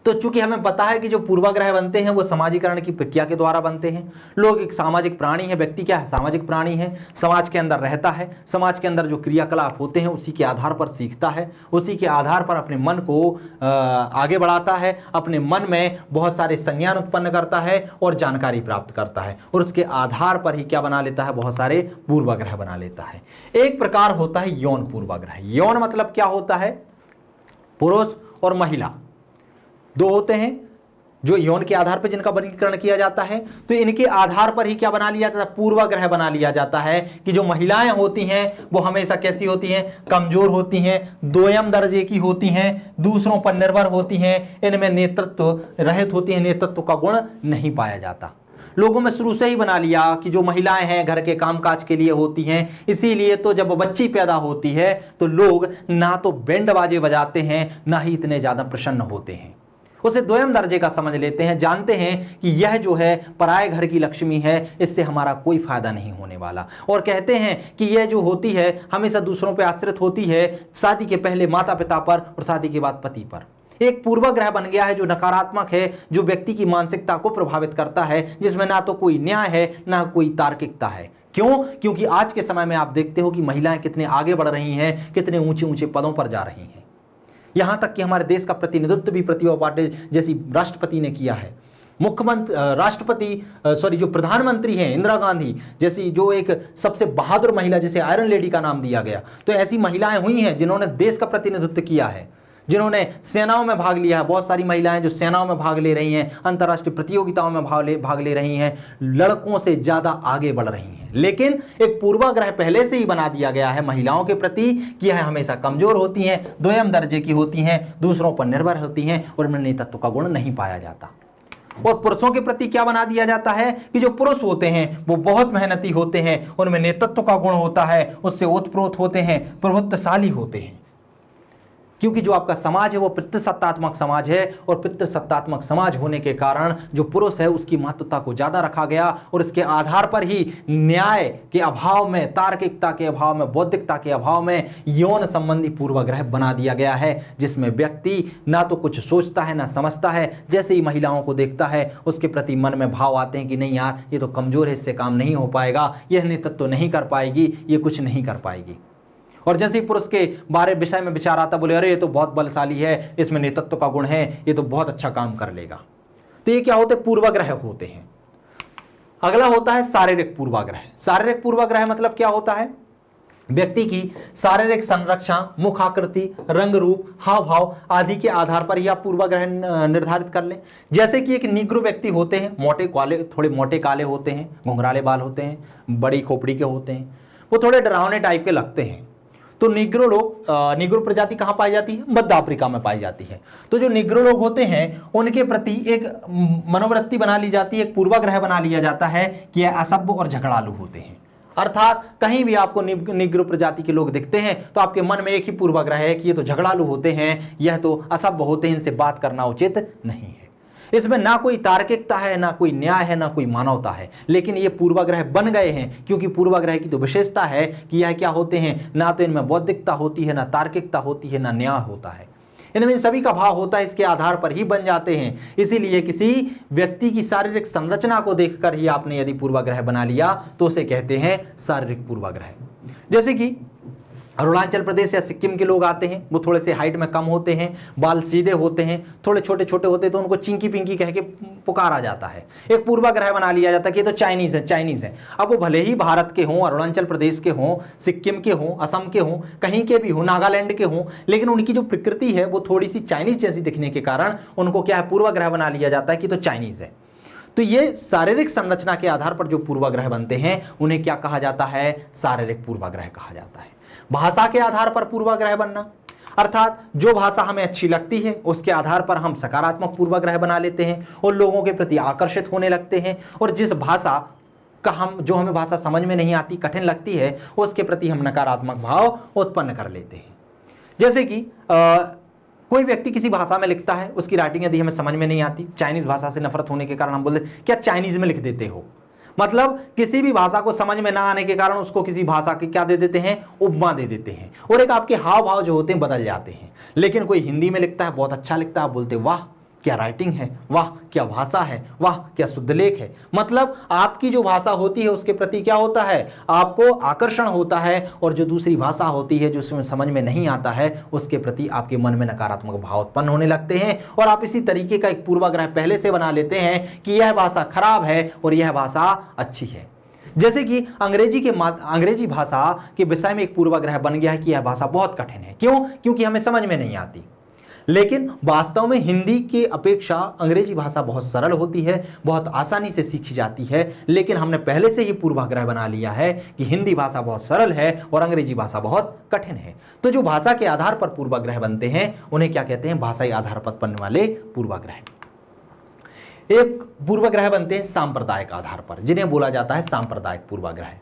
तो चूंकि हमें पता है कि जो पूर्वाग्रह बनते हैं वो समाजीकरण की प्रक्रिया के द्वारा बनते हैं। लोग एक सामाजिक प्राणी है, व्यक्ति क्या है, सामाजिक प्राणी है, समाज के अंदर रहता है, समाज के अंदर जो क्रियाकलाप होते हैं उसी के आधार पर सीखता है, उसी के आधार पर अपने मन को आगे बढ़ाता है, अपने मन में बहुत सारे संज्ञान उत्पन्न करता है और जानकारी प्राप्त करता है, और उसके आधार पर ही क्या बना लेता है, बहुत सारे पूर्वाग्रह बना लेता है। एक प्रकार होता है यौन पूर्वाग्रह। यौन मतलब क्या होता है, पुरुष और महिला दो होते हैं जो यौन के आधार पर जिनका वर्गीकरण किया जाता है। तो इनके आधार पर ही क्या बना लिया जाता है, पूर्वाग्रह बना लिया जाता है कि जो महिलाएं होती हैं वो हमेशा कैसी होती हैं, कमजोर होती हैं, दोयम दर्जे की होती हैं, दूसरों पर निर्भर होती हैं, इनमें नेतृत्व रहित होती हैं, नेतृत्व का गुण नहीं पाया जाता। लोगों में शुरू से ही बना लिया कि जो महिलाएं हैं घर के कामकाज के लिए होती हैं, इसीलिए तो जब बच्ची पैदा होती है तो लोग ना तो बैंड बाजे बजाते हैं, ना ही इतने ज्यादा प्रसन्न होते हैं, उसे दोयम दर्जे का समझ लेते हैं, जानते हैं कि यह जो है पराये घर की लक्ष्मी है, इससे हमारा कोई फायदा नहीं होने वाला, और कहते हैं कि यह जो होती है हमेशा दूसरों पर आश्रित होती है, शादी के पहले माता पिता पर और शादी के बाद पति पर। एक पूर्वाग्रह बन गया है जो नकारात्मक है, जो व्यक्ति की मानसिकता को प्रभावित करता है, जिसमें ना तो कोई न्याय है ना कोई तार्किकता है। क्यों? क्योंकि आज के समय में आप देखते हो कि महिलाएं कितने आगे बढ़ रही हैं, कितने ऊंचे ऊंचे पदों पर जा रही हैं। यहां तक कि हमारे देश का प्रतिनिधित्व भी प्रतिभा पाटिल जैसी राष्ट्रपति ने किया है। जो प्रधानमंत्री हैं इंदिरा गांधी जैसी, जो एक सबसे बहादुर महिला जिसे आयरन लेडी का नाम दिया गया, तो ऐसी महिलाएं हुई हैं जिन्होंने देश का प्रतिनिधित्व किया है, जिन्होंने सेनाओं में भाग लिया है, बहुत सारी महिलाएं जो सेनाओं में भाग ले रही हैं, अंतर्राष्ट्रीय प्रतियोगिताओं में भाग ले रही हैं, लड़कों से ज्यादा आगे बढ़ रही हैं। लेकिन एक पूर्वाग्रह पहले से ही बना दिया गया है महिलाओं के प्रति कि यह हमेशा कमजोर होती हैं, दोयम दर्जे की होती हैं, दूसरों पर निर्भर होती हैं और इनमें नेतृत्व का गुण नहीं पाया जाता। और पुरुषों के प्रति क्या बना दिया जाता है कि जो पुरुष होते हैं वो बहुत मेहनती होते हैं, उनमें नेतृत्व का गुण होता है, उससे ओतप्रोत होते हैं, प्रभुत्वशाली होते हैं। क्योंकि जो आपका समाज है वो पितृसत्तात्मक समाज है और पितृसत्तात्मक समाज होने के कारण जो पुरुष है उसकी महत्वता को ज्यादा रखा गया और इसके आधार पर ही न्याय के अभाव में, तार्किकता के अभाव में, बौद्धिकता के अभाव में यौन संबंधी पूर्वाग्रह बना दिया गया है, जिसमें व्यक्ति ना तो कुछ सोचता है ना समझता है। जैसे ही महिलाओं को देखता है उसके प्रति मन में भाव आते हैं कि नहीं यार ये तो कमजोर है, इससे काम नहीं हो पाएगा, यह नेतृत्व नहीं कर पाएगी, ये कुछ नहीं कर पाएगी। और जैसे ही पुरुष के बारे विषय में विचार आता, बोले अरे ये तो बहुत बलशाली है, इसमें नेतृत्व का गुण है, ये तो बहुत अच्छा काम कर लेगा। तो ये क्या होते हैं? पूर्वाग्रह होते हैं। अगला होता है शारीरिक पूर्वाग्रह। शारीरिक पूर्वाग्रह मतलब क्या होता है? व्यक्ति की शारीरिक संरचना, मुख आकृति, रंग रूप, हाव भाव आदि के आधार पर ही आप पूर्वाग्रह निर्धारित कर लें। जैसे कि एक निग्रो व्यक्ति होते हैं, मोटे काले, थोड़े मोटे काले होते हैं, घुंघराले बाल होते हैं, बड़ी खोपड़ी के होते हैं, वो थोड़े डरावने टाइप के लगते हैं। तो निग्रो लोग, निग्रो प्रजाति कहाँ पाई जाती है? मध्य अफ्रीका में पाई जाती है। तो जो निग्रो लोग होते हैं उनके प्रति एक मनोवृत्ति बना ली जाती है, एक पूर्वाग्रह बना लिया जाता है कि यह असभ्य और झगड़ालू होते हैं। अर्थात कहीं भी आपको निग्रो प्रजाति के लोग दिखते हैं तो आपके मन में एक ही पूर्वाग्रह है कि ये तो झगड़ालू होते हैं, यह तो असभ्य होते हैं, इनसे बात करना उचित नहीं है। इसमें ना कोई तार्किकता है, ना कोई न्याय है, ना कोई मानवता है, लेकिन ये पूर्वाग्रह बन गए हैं क्योंकि पूर्वाग्रह की तो विशेषता है कि यह क्या होते हैं, ना तो इनमें बौद्धिकता होती है, ना तार्किकता होती है, ना न्याय होता है। इनमें सभी का भाव होता है, इसके आधार पर ही बन जाते हैं। इसीलिए किसी व्यक्ति की शारीरिक संरचना को देखकर ही आपने यदि पूर्वाग्रह बना लिया तो उसे कहते हैं शारीरिक पूर्वाग्रह। जैसे कि अरुणाचल प्रदेश या सिक्किम के लोग आते हैं, वो थोड़े से हाइट में कम होते हैं, बाल सीधे होते हैं, थोड़े छोटे छोटे होते हैं, तो उनको चिंकी पिंकी कह के पुकारा जाता है। एक पूर्वाग्रह बना लिया जाता है कि ये तो चाइनीज है, चाइनीज है। अब वो भले ही भारत के हों, अरुणाचल प्रदेश के हों, सिक्किम के हों, असम के हों, कहीं के भी हों, नागालैंड के हों, लेकिन उनकी जो प्रकृति है वो थोड़ी सी चाइनीज जैसी दिखने के कारण उनको क्या है, पूर्वाग्रह बना लिया जाता है कि तो चाइनीज है। तो ये शारीरिक संरचना के आधार पर जो पूर्वाग्रह बनते हैं उन्हें क्या कहा जाता है? शारीरिक पूर्वाग्रह कहा जाता है। भाषा के आधार पर पूर्वाग्रह बनना, अर्थात जो भाषा हमें अच्छी लगती है उसके आधार पर हम सकारात्मक पूर्वाग्रह बना लेते हैं और लोगों के प्रति आकर्षित होने लगते हैं, और जिस भाषा का जो हमें भाषा समझ में नहीं आती, कठिन लगती है, उसके प्रति हम नकारात्मक भाव उत्पन्न कर लेते हैं। जैसे कि कोई व्यक्ति किसी भाषा में लिखता है, उसकी राइटिंग यदि हमें समझ में नहीं आती, चाइनीज भाषा से नफरत होने के कारण हम बोलते क्या चाइनीज में लिख देते हो, मतलब किसी भी भाषा को समझ में ना आने के कारण उसको किसी भाषा की क्या दे देते हैं, उपमा दे देते हैं, और एक आपके हाव भाव जो होते हैं बदल जाते हैं। लेकिन कोई हिंदी में लिखता है, बहुत अच्छा लिखता है, आप बोलते वाह क्या राइटिंग है, वाह क्या भाषा है, वाह क्या शुद्धलेख है। मतलब आपकी जो भाषा होती है उसके प्रति क्या होता है, आपको आकर्षण होता है, और जो दूसरी भाषा होती है जो उसमें समझ में नहीं आता है उसके प्रति आपके मन में नकारात्मक भाव उत्पन्न होने लगते हैं, और आप इसी तरीके का एक पूर्वाग्रह पहले से बना लेते हैं कि यह भाषा खराब है और यह भाषा अच्छी है। जैसे कि अंग्रेजी भाषा के विषय में एक पूर्वाग्रह बन गया है कि यह भाषा बहुत कठिन है। क्यों? क्योंकि हमें समझ में नहीं आती। लेकिन वास्तव में हिंदी की अपेक्षा अंग्रेजी भाषा बहुत सरल होती है, बहुत आसानी से सीखी जाती है, लेकिन हमने पहले से ही पूर्वाग्रह बना लिया है कि हिंदी भाषा बहुत सरल है और अंग्रेजी भाषा बहुत कठिन है। तो जो भाषा के आधार पर पूर्वाग्रह बनते हैं उन्हें क्या कहते हैं? भाषाई आधार पर बनने वाले पूर्वाग्रह। एक पूर्वाग्रह बनते हैं सांप्रदायिक आधार पर, जिन्हें बोला जाता है सांप्रदायिक पूर्वाग्रह।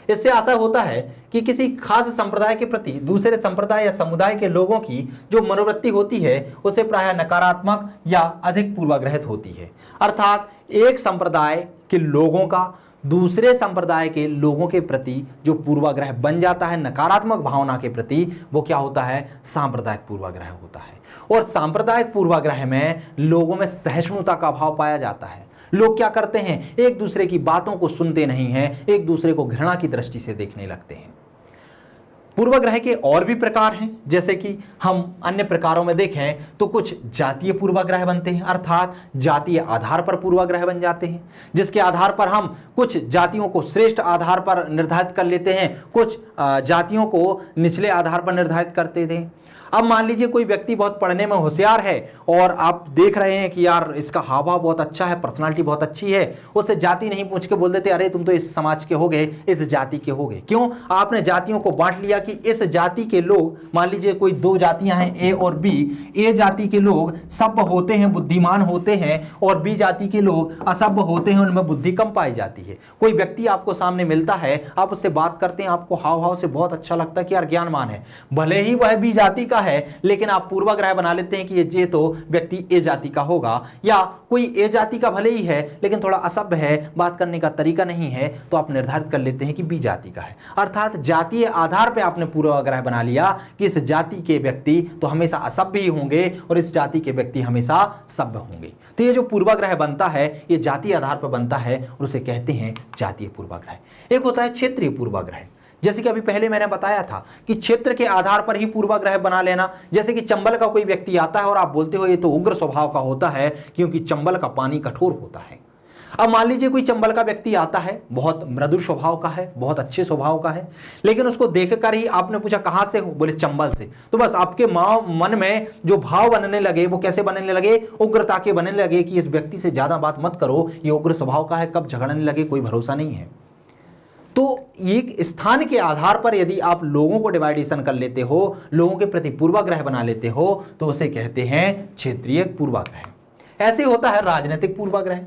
इससे आशा होता है कि किसी खास संप्रदाय के प्रति दूसरे संप्रदाय या समुदाय के लोगों की जो मनोवृत्ति होती है उसे प्रायः नकारात्मक या अधिक पूर्वाग्रहित होती है। अर्थात एक संप्रदाय के लोगों का दूसरे संप्रदाय के लोगों के प्रति जो पूर्वाग्रह बन जाता है नकारात्मक भावना के प्रति, वो क्या होता है? सांप्रदायिक पूर्वाग्रह होता है। और सांप्रदायिक पूर्वाग्रह में लोगों में सहिष्णुता का भाव पाया जाता है। लोग क्या करते हैं? एक दूसरे की बातों को सुनते नहीं हैं, एक दूसरे को घृणा की दृष्टि से देखने लगते हैं। पूर्वाग्रह के और भी प्रकार हैं, जैसे कि हम अन्य प्रकारों में देखें तो कुछ जातीय पूर्वाग्रह बनते हैं, अर्थात जातीय आधार पर पूर्वाग्रह बन जाते हैं, जिसके आधार पर हम कुछ जातियों को श्रेष्ठ आधार पर निर्धारित कर लेते हैं, कुछ जातियों को निचले आधार पर निर्धारित करते थे। अब मान लीजिए कोई व्यक्ति बहुत पढ़ने में होशियार है और आप देख रहे हैं कि यार इसका हाव भाव बहुत अच्छा है, पर्सनालिटी बहुत अच्छी है, उससे जाति नहीं पूछ के बोल देते अरे तुम तो इस समाज के हो गए, इस जाति के हो गए। क्यों? आपने जातियों को बांट लिया कि इस जाति के लोग, मान लीजिए कोई दो जातियां हैं ए और बी, ए जाति के लोग सभ्य होते हैं, बुद्धिमान होते हैं, और बी जाति के लोग असभ्य होते हैं, उनमें बुद्धि कम पाई जाती है। कोई व्यक्ति आपको सामने मिलता है, आप उससे बात करते हैं, आपको हाव भाव से बहुत अच्छा लगता है कि यार ज्ञानमान है, भले ही वह बी जाति का है, लेकिन आप पूर्वाग्रह बना लेते हैं कि ये तो व्यक्ति ए जाति का होगा, या कोई ए जाति का भले ही है लेकिन थोड़ा असभ्य है, बात करने का तरीका नहीं है, तो आप निर्धारित कर लेते हैं कि बी जाति का है। अर्थात जातीय आधार पर आपने पूर्वाग्रह बना लिया कि इस जाति के व्यक्ति तो हमेशा असभ्य ही होंगे और इस जाति के व्यक्ति हमेशा सभ्य होंगे। तो ये जो पूर्वाग्रह बनता है ये जातीय आधार पर बनता है और उसे कहते हैं जातीय पूर्वाग्रह। एक होता है क्षेत्रीय पूर्वाग्रह, जैसे कि अभी पहले मैंने बताया था कि क्षेत्र के आधार पर ही पूर्वाग्रह बना लेना। जैसे कि चंबल का कोई व्यक्ति आता है और आप बोलते हो ये तो उग्र स्वभाव का होता है क्योंकि चंबल का पानी कठोर होता है। अब मान लीजिए कोई चंबल का व्यक्ति आता है, बहुत मृदु स्वभाव का है, बहुत अच्छे स्वभाव का है, लेकिन उसको देखकर ही आपने पूछा कहां से हो, बोले चंबल से, तो बस आपके मन में जो भाव बनने लगे वो कैसे बनने लगे, उग्रता के बनने लगे कि इस व्यक्ति से ज्यादा बात मत करो, ये उग्र स्वभाव का है, कब झगड़ने लगे कोई भरोसा नहीं है। तो एक स्थान के आधार पर यदि आप लोगों को डिवाइडेशन कर लेते हो, लोगों के प्रति पूर्वाग्रह बना लेते हो, तो उसे कहते हैं क्षेत्रीय पूर्वाग्रह। ऐसे होता है राजनीतिक पूर्वाग्रह।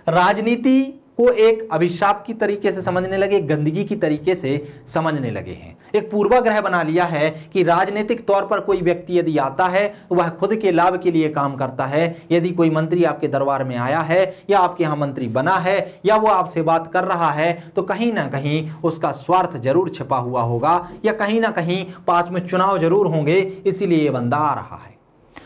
राजनीति को एक अभिशाप की तरीके से समझने लगे, गंदगी की तरीके से समझने लगे हैं। एक पूर्वाग्रह बना लिया है कि राजनीतिक तौर पर कोई व्यक्ति यदि आता है तो वह खुद के लाभ के लिए काम करता है। यदि कोई मंत्री आपके दरबार में आया है या आपके यहाँ मंत्री बना है या वो आपसे बात कर रहा है तो कहीं ना कहीं उसका स्वार्थ जरूर छिपा हुआ होगा या कहीं ना कहीं पास में चुनाव जरूर होंगे, इसीलिए ये बंदा आ रहा है।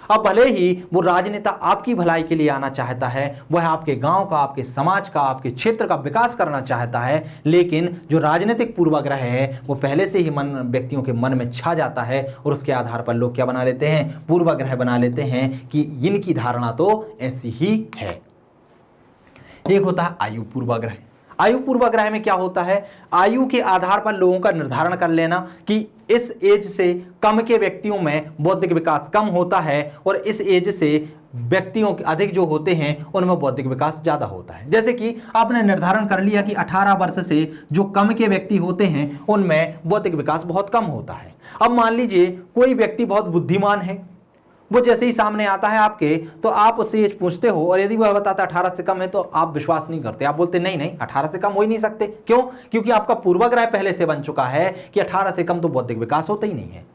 अब भले ही वो राजनेता आपकी भलाई के लिए आना चाहता है, वह आपके गांव का, आपके समाज का, आपके क्षेत्र का विकास करना चाहता है, लेकिन जो राजनीतिक पूर्वाग्रह है वो पहले से ही व्यक्तियों के मन में छा जाता है और उसके आधार पर लोग क्या बना लेते हैं, पूर्वाग्रह बना लेते हैं कि इनकी धारणा तो ऐसी ही है। एक होता है आयु पूर्वाग्रह। आयु पूर्वाग्रह में क्या होता है, आयु के आधार पर लोगों का निर्धारण कर लेना कि इस एज से कम के व्यक्तियों में बौद्धिक विकास कम होता है और इस एज से व्यक्तियों के अधिक जो होते हैं उनमें बौद्धिक विकास ज्यादा होता है। जैसे कि आपने निर्धारण कर लिया कि 18 वर्ष से जो कम के व्यक्ति होते हैं उनमें बौद्धिक विकास बहुत कम होता है। अब मान लीजिए कोई व्यक्ति बहुत बुद्धिमान है, वो जैसे ही सामने आता है आपके तो आप उससे एज पूछते हो और यदि वह बताता है 18 से कम है तो आप विश्वास नहीं करते, आप बोलते नहीं नहीं 18 से कम हो ही नहीं सकते। क्यों? क्योंकि आपका पूर्वाग्रह पहले से बन चुका है कि 18 से कम तो बौद्धिक विकास होता ही नहीं है।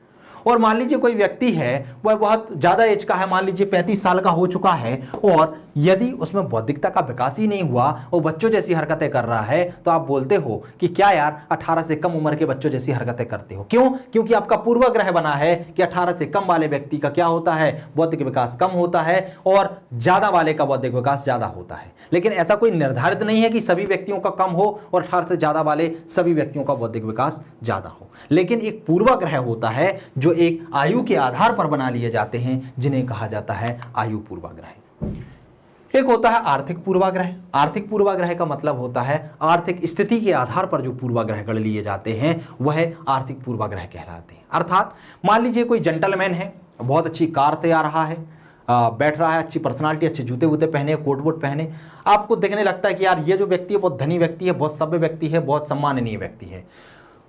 और मान लीजिए कोई व्यक्ति है वह बहुत ज्यादा एज का है, मान लीजिए 35 साल का हो चुका है और यदि उसमें बौद्धिकता का विकास ही नहीं हुआ और बच्चों जैसी हरकतें कर रहा है तो आप बोलते हो कि क्या यार 18 से कम उम्र के बच्चों जैसी हरकतें करते हो। क्यों? क्योंकि आपका पूर्वाग्रह बना है कि 18 से कम वाले व्यक्ति का क्या होता है, बौद्धिक विकास कम होता है और ज्यादा वाले का बौद्धिक विकास ज्यादा होता है। लेकिन ऐसा कोई निर्धारित नहीं है कि सभी व्यक्तियों का कम हो और 18 से ज्यादा वाले सभी व्यक्तियों का बौद्धिक विकास ज्यादा हो। लेकिन एक पूर्वाग्रह होता है जो एक आयु के आधार पर बना लिए जाते हैं, जिन्हें कहा जाता है आयु पूर्वाग्रह। एक होता है आर्थिक पूर्वाग्रह। आर्थिक पूर्वाग्रह का मतलब होता है आर्थिक स्थिति के आधार पर जो पूर्वाग्रह गढ़ लिए जाते हैं वह आर्थिक पूर्वाग्रह कहलाते हैं। अर्थात मान लीजिए कोई जेंटलमैन है, बहुत अच्छी कार से आ रहा है, बैठ रहा है, अच्छी पर्सनालिटी, अच्छे जूते वूते पहने, कोट वोट पहने, आपको देखने लगता है कि यार ये जो व्यक्ति है बहुत धनी व्यक्ति है, बहुत सभ्य व्यक्ति है, बहुत सम्माननीय व्यक्ति है।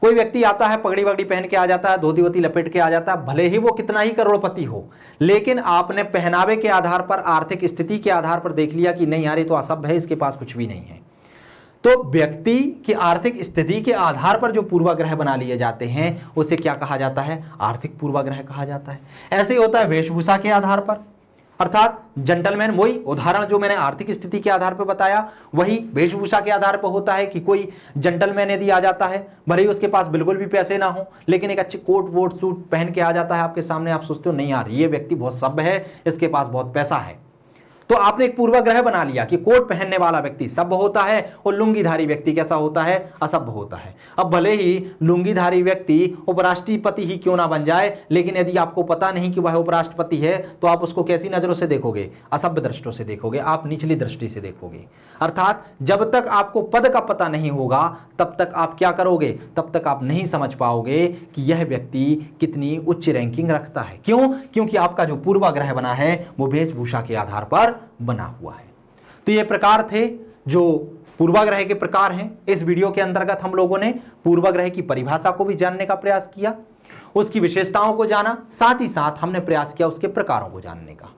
कोई व्यक्ति आता है पगड़ी वगड़ी पहन के आ जाता है, धोती वोती लपेट के आ जाता है, भले ही वो कितना ही करोड़पति हो, लेकिन आपने पहनावे के आधार पर, आर्थिक स्थिति के आधार पर देख लिया कि नहीं यार ये तो असभ्य है, इसके पास कुछ भी नहीं है। तो व्यक्ति की आर्थिक स्थिति के आधार पर जो पूर्वाग्रह बना लिए जाते हैं उसे क्या कहा जाता है, आर्थिक पूर्वाग्रह कहा जाता है। ऐसे ही होता है वेशभूषा के आधार पर। अर्थात जेंटलमैन, वही उदाहरण जो मैंने आर्थिक स्थिति के आधार पर बताया वही वेशभूषा के आधार पर होता है कि कोई जेंटलमैन यदि आ जाता है, भले ही उसके पास बिल्कुल भी पैसे ना हो, लेकिन एक अच्छे कोट वोट सूट पहन के आ जाता है आपके सामने, आप सोचते हो नहीं यार ये व्यक्ति बहुत सभ्य है, इसके पास बहुत पैसा है। तो आपने एक पूर्वाग्रह बना लिया कि कोट पहनने वाला व्यक्ति सभ्य होता है और लुंगीधारी व्यक्ति कैसा होता है, असभ्य होता है। अब भले ही लुंगीधारी व्यक्ति उपराष्ट्रपति ही क्यों ना बन जाए, लेकिन यदि आपको पता नहीं कि वह उपराष्ट्रपति है तो आप उसको कैसी नजरों से देखोगे, असभ्य दृष्टियों से देखोगे, आप निचली दृष्टि से देखोगे। अर्थात जब तक आपको पद का पता नहीं होगा तब तक आप क्या करोगे, तब तक आप नहीं समझ पाओगे कि यह व्यक्ति कितनी उच्च रैंकिंग रखता है। क्यों? क्योंकि आपका जो पूर्वाग्रह बना है वो वेशभूषा के आधार पर बना हुआ है। तो ये प्रकार थे जो पूर्वाग्रह के प्रकार हैं। इस वीडियो के अंतर्गत हम लोगों ने पूर्वाग्रह की परिभाषा को भी जानने का प्रयास किया, उसकी विशेषताओं को जाना, साथ ही साथ हमने प्रयास किया उसके प्रकारों को जानने का।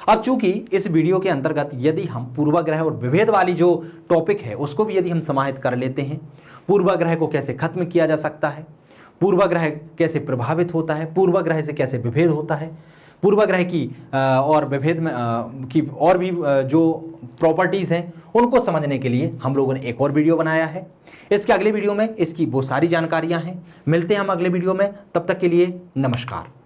अब चूंकि इस वीडियो के अंतर्गत यदि हम पूर्वाग्रह और विभेद वाली जो टॉपिक है उसको भी यदि हम समाहित कर लेते हैं, पूर्वाग्रह को कैसे खत्म किया जा सकता है, पूर्वाग्रह कैसे प्रभावित होता है, पूर्वाग्रह से कैसे विभेद होता है, पूर्वाग्रह की और विभेद में की और भी जो प्रॉपर्टीज हैं उनको समझने के लिए हम लोगों ने एक और वीडियो बनाया है। इसके अगले वीडियो में इसकी वो सारी जानकारियां हैं। मिलते हैं हम अगले वीडियो में, तब तक के लिए नमस्कार।